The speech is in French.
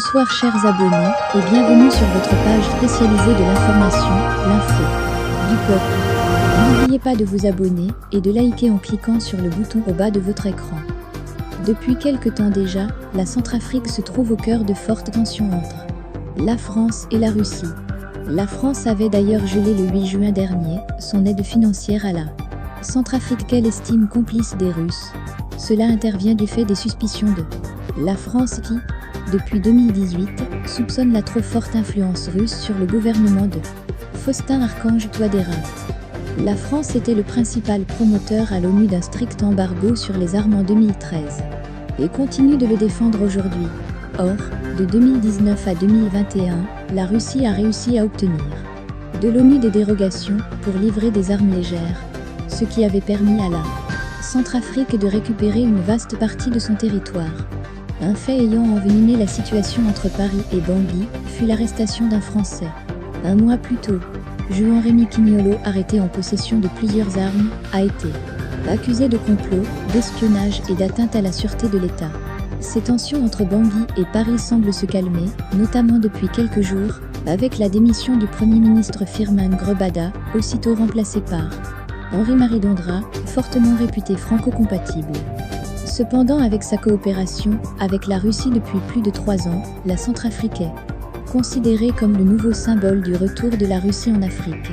Bonsoir chers abonnés et bienvenue sur votre page spécialisée de l'information, l'info du peuple. N'oubliez pas de vous abonner et de liker en cliquant sur le bouton au bas de votre écran. Depuis quelque temps déjà, la Centrafrique se trouve au cœur de fortes tensions entre la France et la Russie. La France avait d'ailleurs gelé le 8 juin dernier son aide financière à la Centrafrique qu'elle estime complice des Russes. Cela intervient du fait des suspicions de la France qui, depuis 2018, soupçonne la trop forte influence russe sur le gouvernement de Faustin-Archange Touadéra. La France était le principal promoteur à l'ONU d'un strict embargo sur les armes en 2013 et continue de le défendre aujourd'hui. Or, de 2019 à 2021, la Russie a réussi à obtenir de l'ONU des dérogations pour livrer des armes légères, ce qui avait permis à la Centrafrique de récupérer une vaste partie de son territoire. Un fait ayant envenimé la situation entre Paris et Bangui fut l'arrestation d'un Français. Un mois plus tôt, Juan Rémy Quignolo, arrêté en possession de plusieurs armes, a été accusé de complot, d'espionnage et d'atteinte à la sûreté de l'État. Ces tensions entre Bangui et Paris semblent se calmer, notamment depuis quelques jours, avec la démission du Premier ministre Firmin Grebada, aussitôt remplacé par Henri-Marie Dondra, fortement réputé franco-compatible. Cependant, avec sa coopération avec la Russie depuis plus de 3 ans, la Centrafrique est considérée comme le nouveau symbole du retour de la Russie en Afrique.